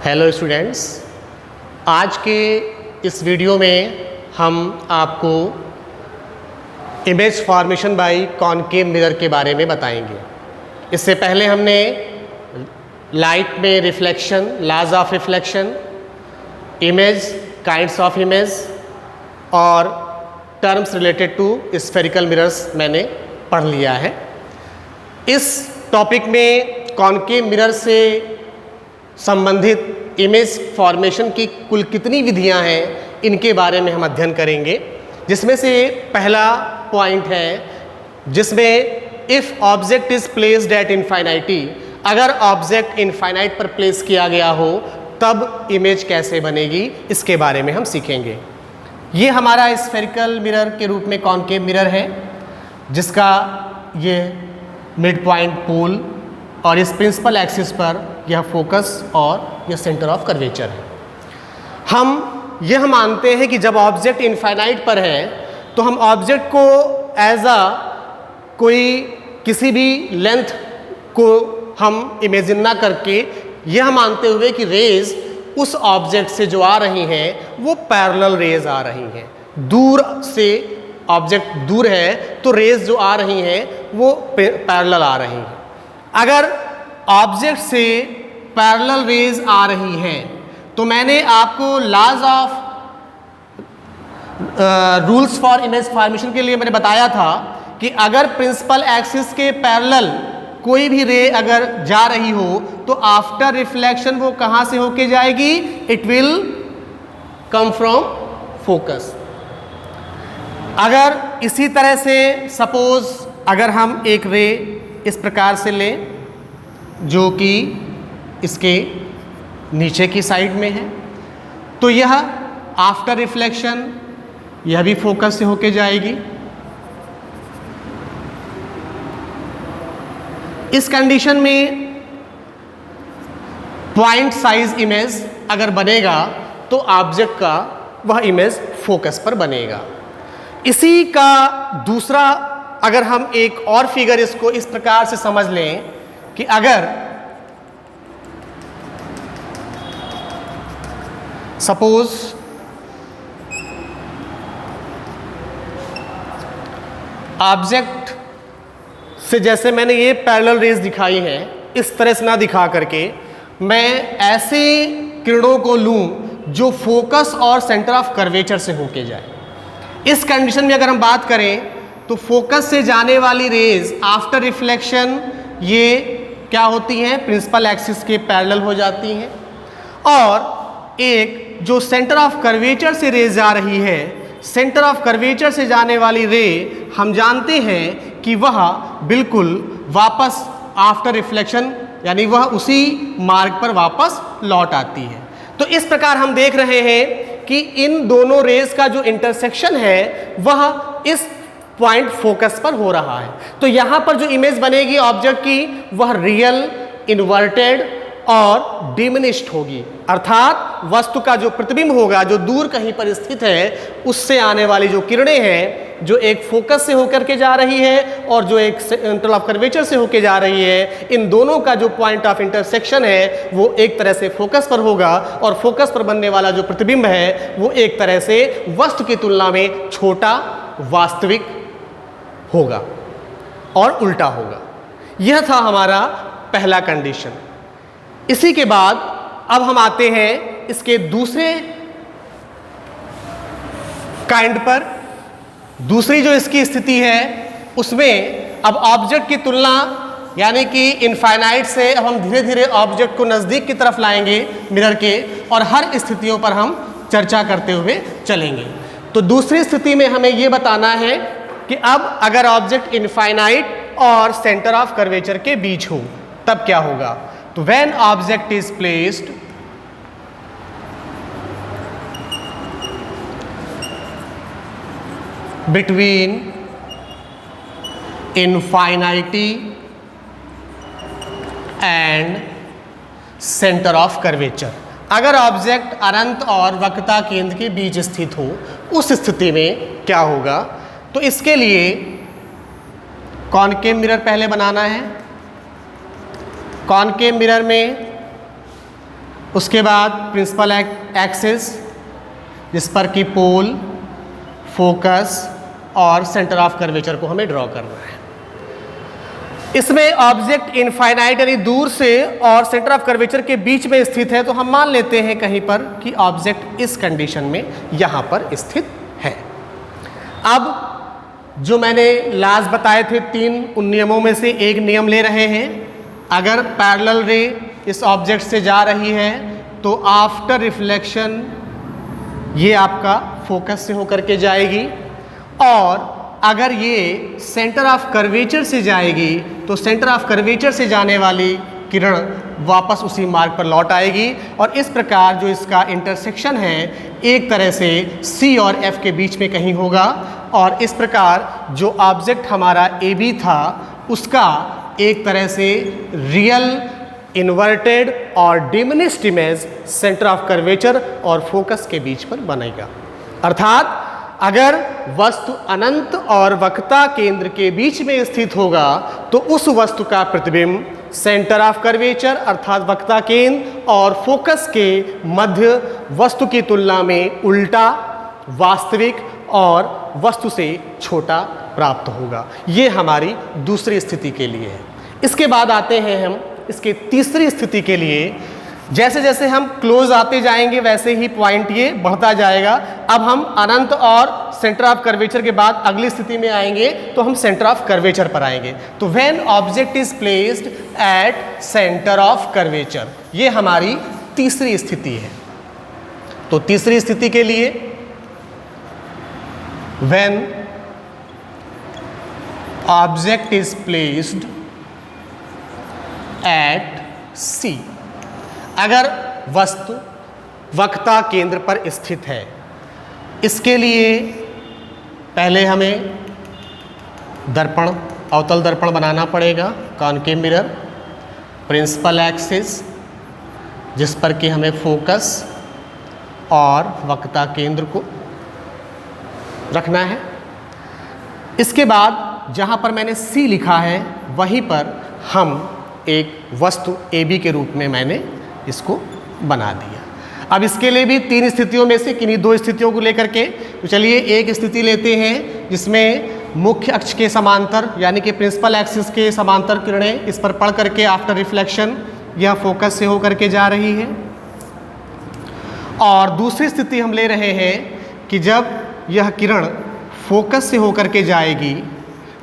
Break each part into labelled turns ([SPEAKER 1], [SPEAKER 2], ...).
[SPEAKER 1] Hello students, आज के इस वीडियो में हम आपको image formation by concave mirror के बारे में बताएंगे। इससे पहले हमने लाइट में reflection, laws of reflection, image, kinds of image और terms related to spherical mirrors मैंने पढ़ लिया है। इस टॉपिक में कॉनकेव मिरर से संबंधित इमेज फॉर्मेशन की कुल कितनी विधियां हैं, इनके बारे में हम अध्ययन करेंगे। जिसमें से पहला पॉइंट है जिसमें if object is placed at infinity, अगर ऑब्जेक्ट इनफाइनाइट पर प्लेस किया गया हो तब इमेज कैसे बनेगी, इसके बारे में हम सीखेंगे। ये हमारा स्फेरिकल मिरर के रूप में कॉनकेव मिरर है, जिसका ये मिड पॉइंट पोल और इस प्रिंसिपल एक्सिस पर यह फोकस और यह सेंटर ऑफ कर्वेचर है। हम यह मानते हैं कि जब ऑब्जेक्ट इनफाइनाइट पर है तो हम ऑब्जेक्ट को एज अ कोई किसी भी लेंथ को हम इमेजिन ना करके यह मानते हुए कि रेज उस ऑब्जेक्ट से जो आ रही हैं वो पैरेलल रेज आ रही हैं। दूर से ऑब्जेक्ट दूर है तो रेज जो आ रही हैं वो पैरेलल आ रही हैं। अगर ऑब्जेक्ट से पैरेलल रेज आ रही हैं तो मैंने आपको laws of rules for image formation के लिए मैंने बताया था कि अगर प्रिंसिपल एक्सिस के पैरेलल कोई भी रे अगर जा रही हो तो आफ्टर रिफ्लेक्शन वो कहाँ से होके जाएगी? It will come from focus. अगर इसी तरह से सपोज अगर हम एक रे इस प्रकार से लें जो कि इसके नीचे की साइड में है, तो यह आफ्टर रिफ्लेक्शन यह भी फोकस से होके जाएगी। इस कंडीशन में पॉइंट साइज इमेज अगर बनेगा तो ऑब्जेक्ट का वह इमेज फोकस पर बनेगा। इसी का दूसरा, अगर हम एक और फिगर इसको इस प्रकार से समझ लें कि अगर सपोज ऑब्जेक्ट से, जैसे मैंने ये पैरेलल रेज दिखाई है, इस तरह से ना दिखा करके मैं ऐसे किरणों को लूं जो फोकस और सेंटर ऑफ कर्वेचर से होके जाए। इस कंडीशन में अगर हम बात करें तो फोकस से जाने वाली रेज आफ्टर रिफ्लेक्शन ये क्या होती हैं? प्रिंसिपल एक्सिस के पैरेलल हो जाती हैं। और एक जो सेंटर ऑफ कर्वेचर से रेज जा रही है, सेंटर ऑफ कर्वेचर से जाने वाली रे हम जानते हैं कि वह बिल्कुल वापस आफ्टर रिफ्लेक्शन यानी वह उसी मार्ग पर वापस लौट आती है। तो इस प्रकार हम देख रहे हैं कि इन दोनों रेज का जो इंटरसेक्शन है वह इस पॉइंट फोकस पर हो रहा है। तो यहाँ पर जो इमेज बनेगी ऑब्जेक्ट की वह रियल, इन्वर्टेड और डिमिनिश्ड होगी, अर्थात वस्तु का जो प्रतिबिंब होगा जो दूर कहीं पर स्थित है उससे आने वाली जो किरणें हैं, जो एक फोकस से होकर के जा रही है और जो एक सेंटर ऑफ कर्वेचर से होकर जा रही है, इन दोनों का जो पॉइंट ऑफ इंटरसेक्शन है वो एक तरह से फोकस पर होगा और फोकस पर बनने वाला जो प्रतिबिंब है वो एक तरह से वस्तु की तुलना में छोटा, वास्तविक होगा और उल्टा होगा। यह था हमारा पहला कंडीशन। इसी के बाद अब हम आते हैं इसके दूसरे काइंड पर। दूसरी जो इसकी स्थिति है उसमें अब ऑब्जेक्ट की तुलना यानी कि इनफाइनाइट से अब हम धीरे धीरे ऑब्जेक्ट को नज़दीक की तरफ लाएंगे मिरर के, और हर स्थितियों पर हम चर्चा करते हुए चलेंगे। तो दूसरी स्थिति में हमें ये बताना है कि अब अगर ऑब्जेक्ट इनफाइनाइट और सेंटर ऑफ कर्वेचर के बीच हो तब क्या होगा। तो when object is placed between infinity and center of curvature, अगर ऑब्जेक्ट अनंत और वक्रता केंद्र के बीच स्थित हो उस स्थिति में क्या होगा। तो इसके लिए कॉनकेव मिरर पहले बनाना है। कॉनकेव मिरर में उसके बाद प्रिंसिपल एक्सिस जिस पर कि पोल, फोकस और सेंटर ऑफ कर्वेचर को हमें ड्रॉ करना है। इसमें ऑब्जेक्ट इनफाइनाइट यानी दूर से और सेंटर ऑफ कर्वेचर के बीच में स्थित है, तो हम मान लेते हैं कहीं पर कि ऑब्जेक्ट इस कंडीशन में यहां पर स्थित है। अब जो मैंने लास्ट बताए थे 3 उन नियमों में से एक नियम ले रहे हैं। अगर पैरेलल रे इस ऑब्जेक्ट से जा रही है तो आफ्टर रिफ्लेक्शन ये आपका फोकस से होकर के जाएगी, और अगर ये सेंटर ऑफ कर्वेचर से जाएगी तो सेंटर ऑफ कर्वेचर से जाने वाली किरण वापस उसी मार्ग पर लौट आएगी, और इस प्रकार जो इसका इंटरसेक्शन है एक तरह से C और F के बीच में कहीं होगा, और इस प्रकार जो ऑब्जेक्ट हमारा AB था उसका एक तरह से रियल, इन्वर्टेड और diminished image centre of curvature और फोकस के बीच पर बनेगा। अर्थात अगर वस्तु अनंत और वक्रता केंद्र के बीच में स्थित होगा तो उस वस्तु का प्रतिबिंब सेंटर ऑफ कर्वेचर अर्थात वक्रता केंद्र और फोकस के मध्य वस्तु की तुलना में उल्टा, वास्तविक और वस्तु से छोटा प्राप्त होगा। ये हमारी दूसरी स्थिति के लिए है। इसके बाद आते हैं हम इसके तीसरी स्थिति के लिए। जैसे जैसे हम क्लोज आते जाएंगे वैसे ही पॉइंट ये बढ़ता जाएगा। अब हम अनंत और सेंटर ऑफ कर्वेचर के बाद अगली स्थिति में आएंगे तो हम सेंटर ऑफ कर्वेचर पर आएंगे। तो when object is placed at centre of curvature, ये हमारी तीसरी स्थिति है। तो तीसरी स्थिति के लिए when object is placed eight C, अगर वस्तु वक्रता केंद्र पर स्थित है, इसके लिए पहले हमें दर्पण, अवतल दर्पण बनाना पड़ेगा, कॉनकेव मिरर, प्रिंसिपल एक्सिस जिस पर कि हमें फोकस और वक्रता केंद्र को रखना है। इसके बाद जहाँ पर मैंने C लिखा है वहीं पर हम एक वस्तु AB के रूप में मैंने इसको बना दिया। अब इसके लिए भी 3 स्थितियों में से किन्हीं 2 स्थितियों को लेकर के, तो चलिए एक स्थिति लेते हैं जिसमें मुख्य अक्ष के समांतर यानी कि प्रिंसिपल एक्सिस के समांतर किरणें इस पर पड़ करके आफ्टर रिफ्लेक्शन यह फोकस से होकर के जा रही है। और दूसरी स्थिति हम ले रहे हैं कि जब यह किरण फोकस से होकर के जाएगी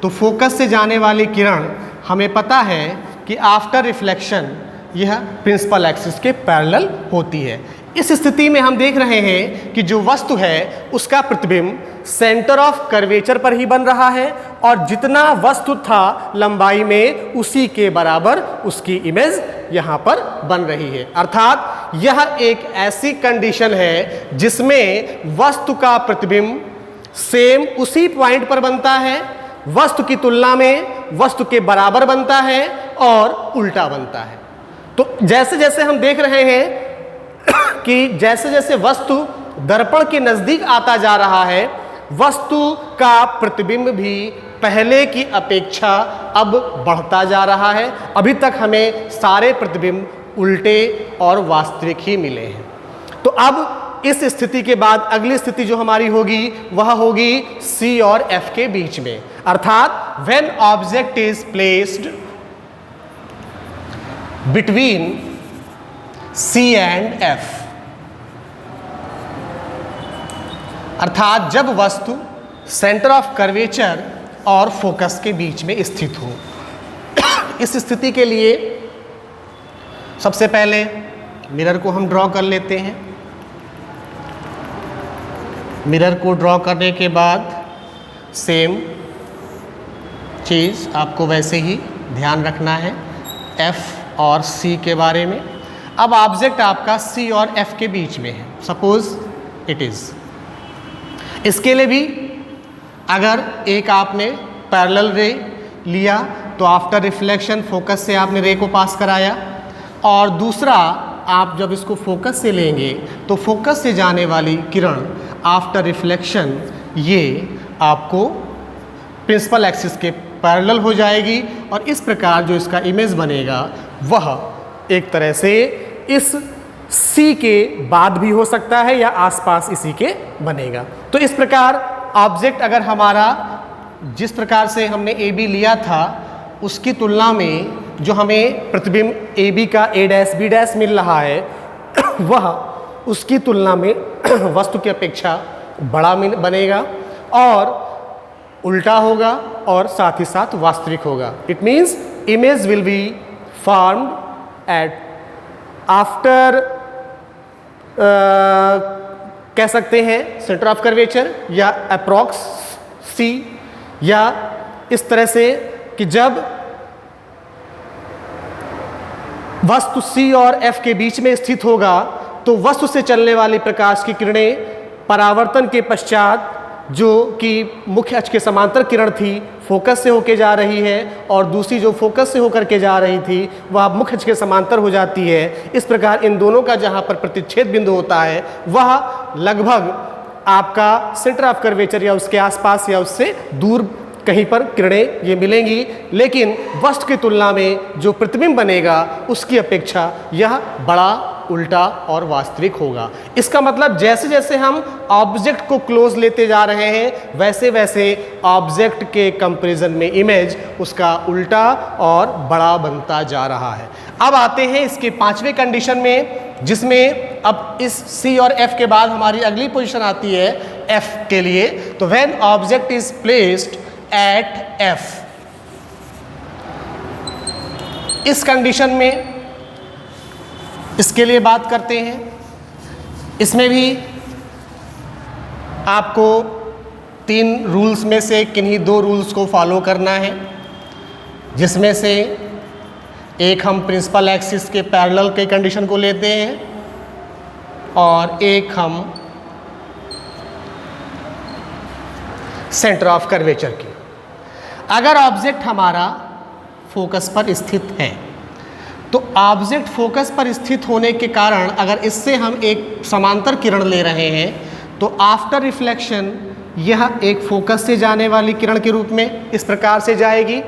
[SPEAKER 1] तो फोकस से जाने वाली किरण हमें पता है कि आफ्टर रिफ्लेक्शन यह प्रिंसिपल एक्सिस के पैरेलल होती है। इस स्थिति में हम देख रहे हैं कि जो वस्तु है उसका प्रतिबिंब सेंटर ऑफ कर्वेचर पर ही बन रहा है, और जितना वस्तु था लंबाई में उसी के बराबर उसकी इमेज यहाँ पर बन रही है। अर्थात यह एक ऐसी कंडीशन है जिसमें वस्तु का प्रतिबिंब सेम उसी पॉइंट पर बनता है, वस्तु की तुलना में वस्तु के बराबर बनता है और उल्टा बनता है। तो जैसे जैसे हम देख रहे हैं कि जैसे जैसे वस्तु दर्पण के नजदीक आता जा रहा है, वस्तु का प्रतिबिंब भी पहले की अपेक्षा अब बढ़ता जा रहा है। अभी तक हमें सारे प्रतिबिंब उल्टे और वास्तविक ही मिले हैं। तो अब इस स्थिति के बाद अगली स्थिति जो हमारी होगी वह होगी C और F के बीच में। अर्थात when object is placed between C and F, अर्थात जब वस्तु सेंटर ऑफ कर्वेचर और फोकस के बीच में स्थित हो। इस स्थिति के लिए सबसे पहले मिरर को हम ड्रॉ कर लेते हैं। मिरर को ड्रॉ करने के बाद सेम चीज़ आपको वैसे ही ध्यान रखना है F और C के बारे में। अब ऑब्जेक्ट आपका C और F के बीच में है, सपोज इट इज़। इसके लिए भी अगर एक आपने पैरेलल रे लिया तो आफ्टर रिफ्लेक्शन फोकस से आपने रे को पास कराया, और दूसरा आप जब इसको फोकस से लेंगे तो फोकस से जाने वाली किरण आफ्टर रिफ्लेक्शन ये आपको प्रिंसिपल एक्सिस के पैरेलल हो जाएगी, और इस प्रकार जो इसका इमेज बनेगा वह एक तरह से इस सी के बाद भी हो सकता है या आसपास इसी के बनेगा। तो इस प्रकार ऑब्जेक्ट अगर हमारा जिस प्रकार से हमने ए बी लिया था उसकी तुलना में जो हमें प्रतिबिंब ए बी का ए डैश बी डैश मिल रहा है वह उसकी तुलना में वस्तु की अपेक्षा बड़ा बनेगा और उल्टा होगा और साथ ही साथ वास्तविक होगा। It means image will be formed at after कह सकते हैं सेंटर ऑफ कर्वेचर या अप्रॉक्स सी, या इस तरह से कि जब वस्तु सी और एफ के बीच में स्थित होगा तो वस्तु से चलने वाली प्रकाश की किरणें परावर्तन के पश्चात जो कि मुख्य अक्ष के समांतर किरण थी फोकस से होकर जा रही है और दूसरी जो फोकस से होकर के जा रही थी वह मुख्य अक्ष के समांतर हो जाती है। इस प्रकार इन दोनों का जहाँ पर प्रतिच्छेद बिंदु होता है वह लगभग आपका सेंटर ऑफ कर्वेचर या उसके आसपास या उससे दूर कहीं पर किरणें ये मिलेंगी, लेकिन वस्तु की तुलना में जो प्रतिबिंब बनेगा उसकी अपेक्षा यह बड़ा, उल्टा और वास्तविक होगा। इसका मतलब जैसे जैसे हम ऑब्जेक्ट को क्लोज लेते जा रहे हैं वैसे वैसे ऑब्जेक्ट के कंपैरिजन में इमेज उसका उल्टा और बड़ा बनता जा रहा है। अब आते हैं इसके पांचवें कंडीशन में, जिसमें अब इस सी और एफ के बाद हमारी अगली पोजीशन आती है एफ के लिए। तो when object is placed eight F, इस कंडीशन में इसके लिए बात करते हैं। इसमें भी आपको 3 रूल्स में से किन्हीं 2 रूल्स को फॉलो करना है, जिसमें से एक हम प्रिंसिपल एक्सिस के पैरेलल के कंडीशन को लेते हैं और एक हम सेंटर ऑफ कर्वेचर की। अगर ऑब्जेक्ट हमारा फोकस पर स्थित है तो ऑब्जेक्ट फोकस पर स्थित होने के कारण अगर इससे हम एक समांतर किरण ले रहे हैं तो आफ्टर रिफ्लेक्शन यह एक फोकस से जाने वाली किरण के रूप में इस प्रकार से जाएगी।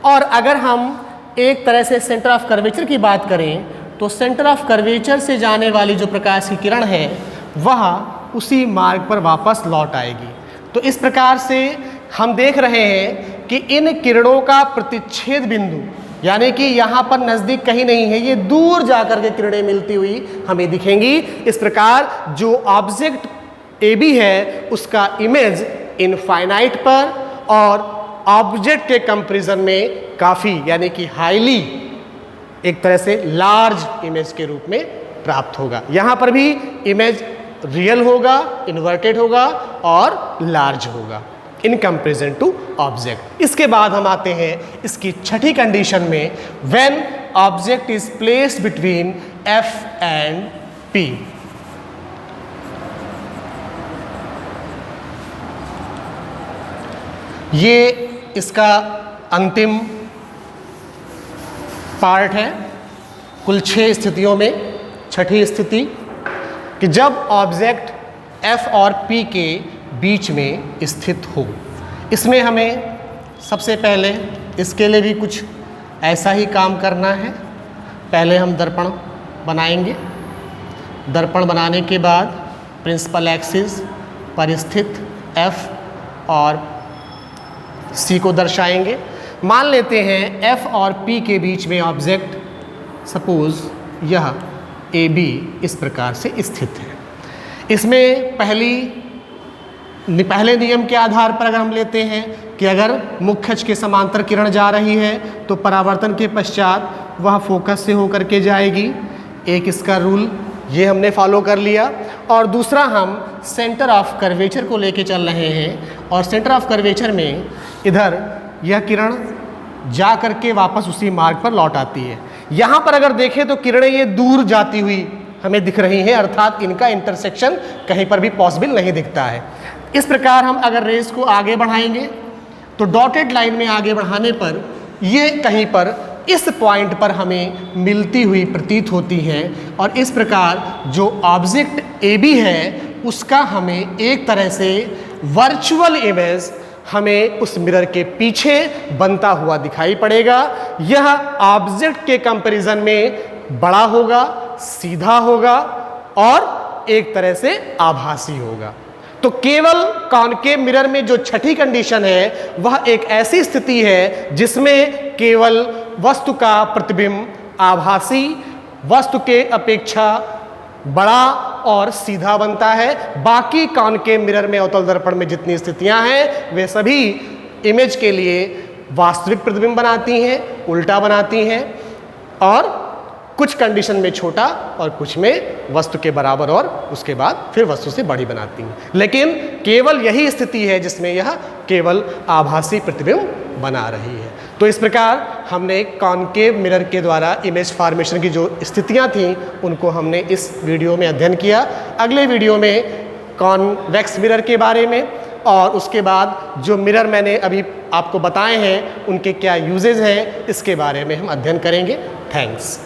[SPEAKER 1] और अगर हम एक तरह से सेंटर ऑफ कर्वेचर की बात करें तो सेंटर ऑफ कर्वेचर से जाने वाली जो प्रकाश की किरण है वह उसी मार्ग पर वापस लौट आएगी। तो इस प्रकार से हम देख रहे हैं कि इन किरणों का प्रतिच्छेद बिंदु यानी कि यहाँ पर नज़दीक कहीं नहीं है, ये दूर जाकर के किरणें मिलती हुई हमें दिखेंगी। इस प्रकार जो ऑब्जेक्ट ए बी है उसका इमेज इनफाइनाइट पर और ऑब्जेक्ट के कंपैरिजन में काफ़ी यानी कि हाईली एक तरह से लार्ज इमेज के रूप में प्राप्त होगा। यहाँ पर भी इमेज रियल होगा, इन्वर्टेड होगा और लार्ज होगा इन कंपैरिजन टू ऑब्जेक्ट। इसके बाद हम आते हैं इसकी छठी कंडीशन में, when object is placed between F and P. ये इसका अंतिम पार्ट है कुल 6 स्थितियों में। छठी स्थिति कि जब ऑब्जेक्ट एफ और पी के बीच में स्थित हो। इसमें हमें सबसे पहले इसके लिए भी कुछ ऐसा ही काम करना है। पहले हम दर्पण बनाएंगे, दर्पण बनाने के बाद प्रिंसिपल एक्सिस पर स्थित एफ और सी को दर्शाएंगे। मान लेते हैं एफ और पी के बीच में ऑब्जेक्ट सपोज यह ए बी इस प्रकार से स्थित है। इसमें पहले नियम के आधार पर अगर हम लेते हैं कि अगर मुख्य अक्ष के समांतर किरण जा रही है तो परावर्तन के पश्चात वह फोकस से होकर के जाएगी। एक इसका रूल ये हमने फॉलो कर लिया। और दूसरा हम सेंटर ऑफ कर्वेचर को लेके चल रहे हैं और सेंटर ऑफ कर्वेचर में इधर यह किरण जा करके वापस उसी मार्ग पर लौट आती है। यहाँ पर अगर देखें तो किरणें ये दूर जाती हुई हमें दिख रही हैं, अर्थात इनका इंटरसेक्शन कहीं पर भी पॉसिबल नहीं दिखता है। इस प्रकार हम अगर रेस को आगे बढ़ाएंगे तो डॉटेड लाइन में आगे बढ़ाने पर ये कहीं पर इस पॉइंट पर हमें मिलती हुई प्रतीत होती है और इस प्रकार जो ऑब्जेक्ट ए बी है उसका हमें एक तरह से वर्चुअल इमेज हमें उस मिरर के पीछे बनता हुआ दिखाई पड़ेगा। यह ऑब्जेक्ट के कंपैरिजन में बड़ा होगा सीधा होगा और एक तरह से आभासी होगा। तो केवल कॉनकेव मिरर में जो छठी कंडीशन है वह एक ऐसी स्थिति है जिसमें केवल वस्तु का प्रतिबिंब आभासी वस्तु के अपेक्षा बड़ा और सीधा बनता है। बाकी कॉनकेव मिरर में अवतल दर्पण में जितनी स्थितियां हैं वे सभी इमेज के लिए वास्तविक प्रतिबिंब बनाती हैं, उल्टा बनाती हैं, और कुछ कंडीशन में छोटा और कुछ में वस्तु के बराबर और उसके बाद फिर वस्तु से बड़ी बनाती हैं। लेकिन केवल यही स्थिति है जिसमें यह केवल आभासी प्रतिबिंब बना रही है। तो इस प्रकार हमने कॉनकेव मिरर के द्वारा इमेज फॉर्मेशन की जो स्थितियां थीं उनको हमने इस वीडियो में अध्ययन किया। अगले वीडियो में कॉन्वेक्स मिरर के बारे में और उसके बाद जो मिरर मैंने अभी आपको बताए हैं उनके क्या यूजेज हैं इसके बारे में हम अध्ययन करेंगे। थैंक्स।